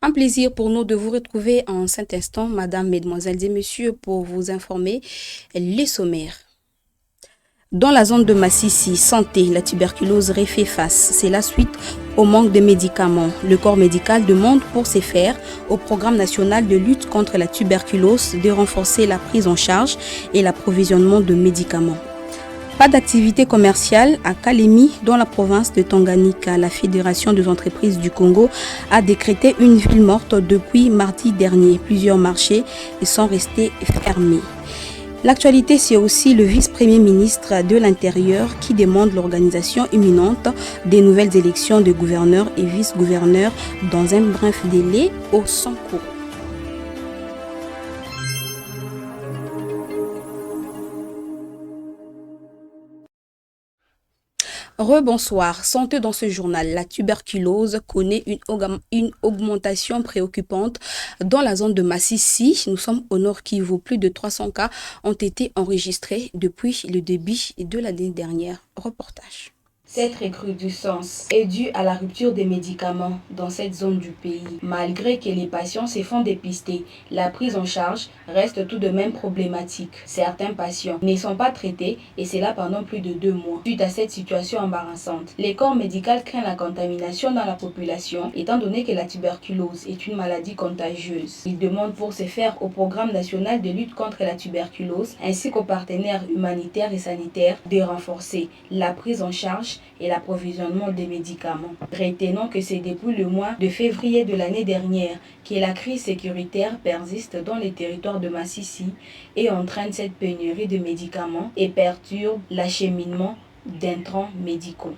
Un plaisir pour nous de vous retrouver en cet instant, Madame, Mesdemoiselles et Messieurs, pour vous informer les sommaires. Dans la zone de Massissi, santé, la tuberculose refait face. C'est la suite au manque de médicaments. Le corps médical demande pour ce faire au programme national de lutte contre la tuberculose de renforcer la prise en charge et l'approvisionnement de médicaments. Pas d'activité commerciale à Kalemi, dans la province de Tanganyika. La Fédération des entreprises du Congo a décrété une ville morte depuis mardi dernier. Plusieurs marchés sont restés fermés. L'actualité, c'est aussi le vice-premier ministre de l'Intérieur qui demande l'organisation imminente des nouvelles élections de gouverneurs et vice-gouverneurs dans un bref délai au Sankourou. Rebonsoir. Santé dans ce journal. La tuberculose connaît une augmentation préoccupante dans la zone de Massissi. Nous sommes au Nord Kivu. Plus de 300 cas ont été enregistrés depuis le début de l'année dernière. Reportage. Cette recrudescence est due à la rupture des médicaments dans cette zone du pays. Malgré que les patients se font dépister, la prise en charge reste tout de même problématique. Certains patients ne sont pas traités et cela pendant plus de 2 mois. Suite à cette situation embarrassante, les corps médicaux craignent la contamination dans la population étant donné que la tuberculose est une maladie contagieuse. Ils demandent pour ce faire au programme national de lutte contre la tuberculose ainsi qu'aux partenaires humanitaires et sanitaires de renforcer la prise en charge et l'approvisionnement des médicaments. Retenons que c'est depuis le mois de février de l'année dernière que la crise sécuritaire persiste dans les territoires de Massissi et entraîne cette pénurie de médicaments et perturbe l'acheminement d'intrants médicaux.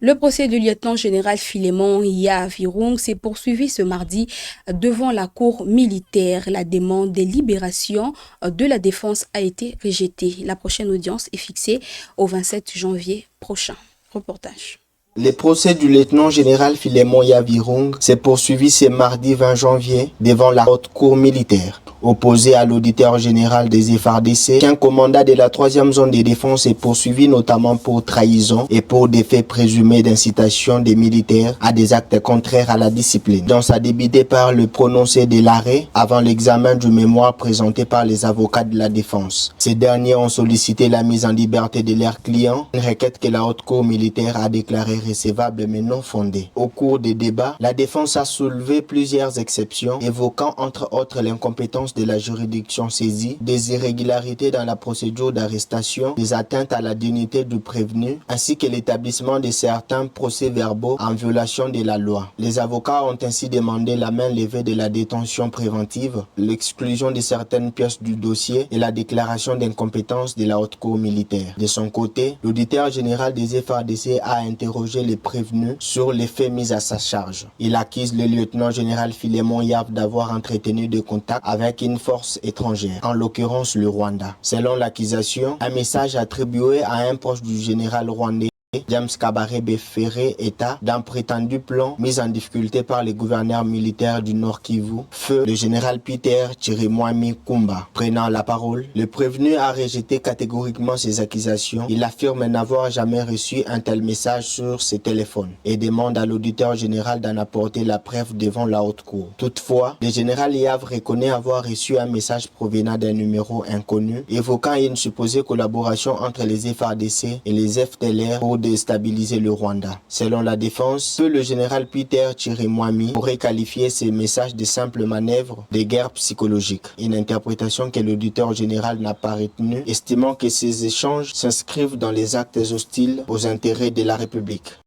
Le procès du lieutenant-général Philémon Yavirung s'est poursuivi ce mardi devant la cour militaire. La demande de libération de la défense a été rejetée. La prochaine audience est fixée au 27 janvier prochain. Reportage. Le procès du lieutenant-général Philémon Yavirung s'est poursuivi ce mardi 20 janvier devant la haute cour militaire. Opposé à l'auditeur général des FARDC, qu'un commandant de la 3e zone de défense est poursuivi notamment pour trahison et pour des faits présumés d'incitation des militaires à des actes contraires à la discipline. Dans sa débité par le prononcé de l'arrêt avant l'examen du mémoire présenté par les avocats de la défense. Ces derniers ont sollicité la mise en liberté de leurs clients, une requête que la haute cour militaire a déclarée recevable mais non fondée. Au cours des débats, la défense a soulevé plusieurs exceptions, évoquant entre autres l'incompétence de la juridiction saisie, des irrégularités dans la procédure d'arrestation, des atteintes à la dignité du prévenu, ainsi que l'établissement de certains procès-verbaux en violation de la loi. Les avocats ont ainsi demandé la main levée de la détention préventive, l'exclusion de certaines pièces du dossier et la déclaration d'incompétence de la haute cour militaire. De son côté, l'auditeur général des FARDC a interrogé les prévenus sur les faits mis à sa charge. Il accuse le lieutenant-général Philémon Yav d'avoir entretenu des contacts avec une force étrangère, en l'occurrence le Rwanda. Selon l'accusation, un message attribué à un proche du général rwandais James Kabarebe Ferré état d'un prétendu plan mis en difficulté par les gouverneurs militaires du Nord Kivu, feu le général Peter Chirimwami Kumba. Prenant la parole, le prévenu a rejeté catégoriquement ces accusations. Il affirme n'avoir jamais reçu un tel message sur ses téléphones et demande à l'auditeur général d'en apporter la preuve devant la haute cour. Toutefois, le général Yav reconnaît avoir reçu un message provenant d'un numéro inconnu, évoquant une supposée collaboration entre les FARDC et les FDLR pour déstabiliser le Rwanda. Selon la défense, le général Peter Chirimwami pourrait qualifier ces messages de simples manœuvres de guerre psychologique. Une interprétation que l'auditeur général n'a pas retenue, estimant que ces échanges s'inscrivent dans les actes hostiles aux intérêts de la République.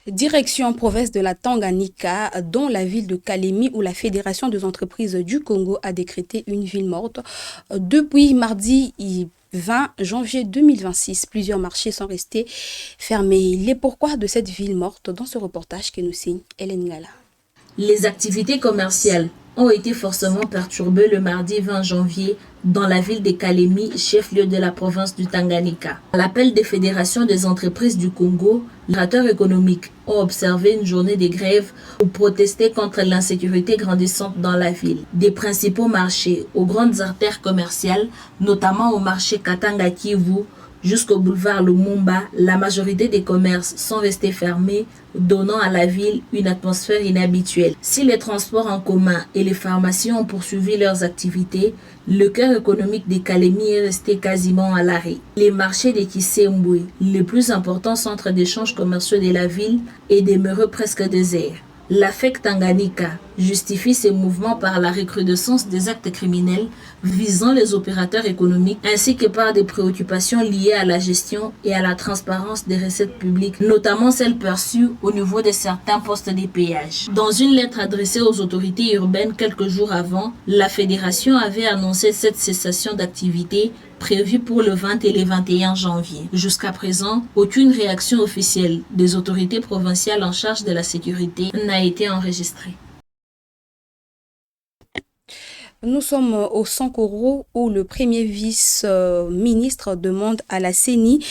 Direction province de la Tanganyika, dans la ville de Kalemi, où la Fédération des entreprises du Congo a décrété une ville morte depuis mardi 20 janvier 2026. Plusieurs marchés sont restés fermés. Les pourquoi de cette ville morte dans ce reportage que nous signe Hélène Ngala. Les activités commerciales ont été fortement perturbées le mardi 20 janvier dans la ville de Kalemi, chef-lieu de la province du Tanganyika. À l'appel des fédérations des entreprises du Congo, les acteurs économiques ont observé une journée de grève pour protester contre l'insécurité grandissante dans la ville. Des principaux marchés aux grandes artères commerciales, notamment au marché Katanga Kivu, jusqu'au boulevard Lumumba, la majorité des commerces sont restés fermés donnant à la ville une atmosphère inhabituelle. Si les transports en commun et les pharmacies ont poursuivi leurs activités, le cœur économique des Kalemi est resté quasiment à l'arrêt. Les marchés de Kisembwe, les plus importants centres d'échange commerciaux de la ville, est demeuré presque désert. La FEC Tanganyika justifie ces mouvements par la recrudescence des actes criminels visant les opérateurs économiques ainsi que par des préoccupations liées à la gestion et à la transparence des recettes publiques, notamment celles perçues au niveau de certains postes des péages. Dans une lettre adressée aux autorités urbaines quelques jours avant, la fédération avait annoncé cette cessation d'activité prévue pour le 20 et le 21 janvier. Jusqu'à présent, aucune réaction officielle des autorités provinciales en charge de la sécurité n'a été enregistrée. Nous sommes au Sankoro où le premier vice-ministre demande à la CENI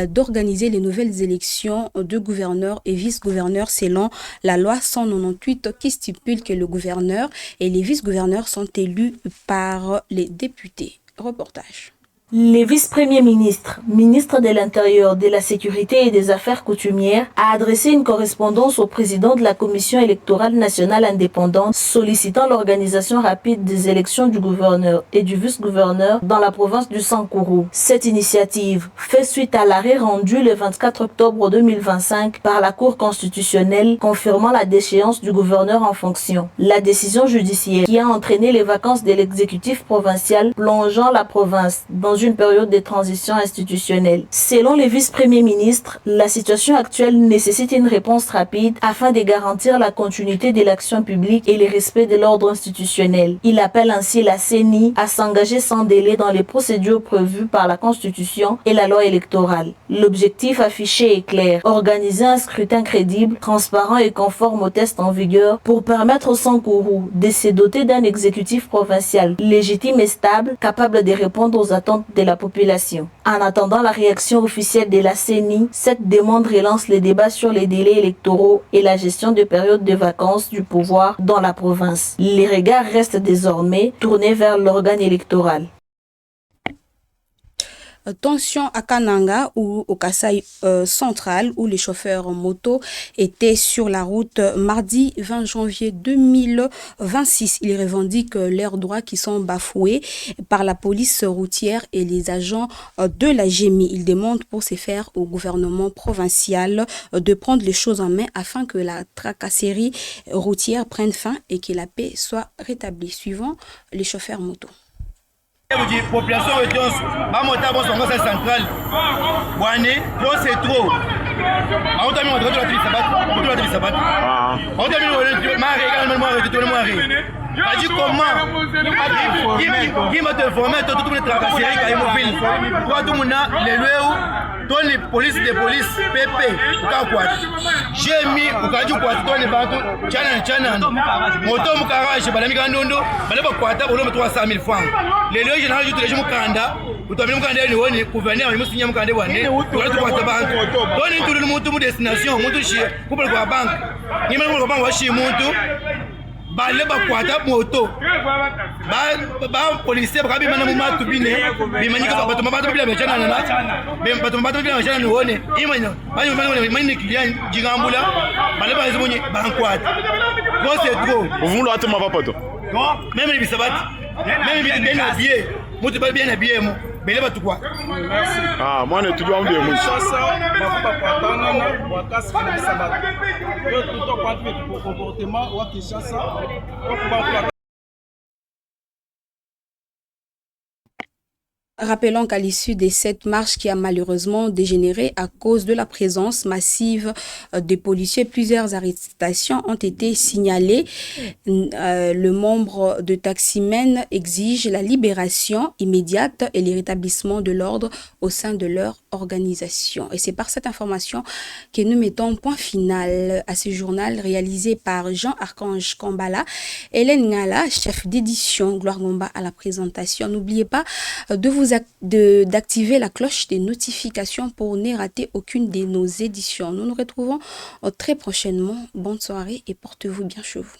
d'organiser les nouvelles élections de gouverneurs et vice-gouverneurs selon la loi 198 qui stipule que le gouverneur et les vice-gouverneurs sont élus par les députés. Reportage. Les vice-premiers ministres, ministre de l'Intérieur, de la Sécurité et des Affaires coutumières, a adressé une correspondance au président de la Commission électorale nationale indépendante sollicitant l'organisation rapide des élections du gouverneur et du vice-gouverneur dans la province du Sankuru. Cette initiative fait suite à l'arrêt rendu le 24 octobre 2025 par la Cour constitutionnelle confirmant la déchéance du gouverneur en fonction. La décision judiciaire qui a entraîné les vacances de l'exécutif provincial plongeant la province dans une période de transition institutionnelle. Selon les vice-premiers ministres, la situation actuelle nécessite une réponse rapide afin de garantir la continuité de l'action publique et le respect de l'ordre institutionnel. Il appelle ainsi la CENI à s'engager sans délai dans les procédures prévues par la Constitution et la loi électorale. L'objectif affiché est clair, organiser un scrutin crédible, transparent et conforme aux tests en vigueur pour permettre au Sankuru de se doter d'un exécutif provincial légitime et stable, capable de répondre aux attentes de la population. En attendant la réaction officielle de la CENI, cette demande relance les débats sur les délais électoraux et la gestion de périodes de vacances du pouvoir dans la province. Les regards restent désormais tournés vers l'organe électoral. Tension à Kananga ou au Kasaï central où les chauffeurs en moto étaient sur la route mardi 20 janvier 2026. Ils revendiquent leurs droits qui sont bafoués par la police routière et les agents de la GEMI. Ils demandent pour ce faire au gouvernement provincial de prendre les choses en main afin que la tracasserie routière prenne fin et que la paix soit rétablie. Suivant les chauffeurs moto. Population réponse à mon tabou sur conseil central. Boané, trop c'est trop. On t'a mis on doit la sabat. On t'a mis maré également tout le monde. A dit comment qui m'a te formé tout le travail qui est mobile. Toi tout monde les lois toi les police PP quoi. J'ai mis au cas du quoi toi les bateaux chana moto mu garage balami kandondo balaba kwata bolo 300 000 francs. Les lois générales du téléphone mukanda utombi mukanda ni woni gouverneur musinya mukande wane toi tu kwata banque. Doni tout le monde mu destination mutu chi kupele kwa banque. Ni mwe kwa banque wa chi muntu bale bakwata moto ba policier bakabi mana mu matu bine bimanyika bato mabato bila mechana na bato mabato bila mechana ni wone imanya mani client jigambula bale ba zimunyi bankwata ko c'est trop vous l'avez ma papato non même les bisabati même bien habillé mutu ba bien habillé mo bele batu kwa ah moi ne tu dois bien moi sasa bafuka kwatana na wakasi kwa bisabati yo tuto kwa tu comportement wa Kinshasa kwa Rappelons qu'à l'issue de cette marche qui a malheureusement dégénéré à cause de la présence massive des policiers, plusieurs arrestations ont été signalées. Le membre de Taximen exige la libération immédiate et le rétablissement de l'ordre au sein de leur organisation. Et c'est par cette information que nous mettons point final à ce journal réalisé par Jean-Archange Kambala, Hélène Ngala, chef d'édition, Gloire Ngomba à la présentation. N'oubliez pas d'activer la cloche des notifications pour ne rater aucune de nos éditions. Nous nous retrouvons très prochainement. Bonne soirée et portez-vous bien chez vous.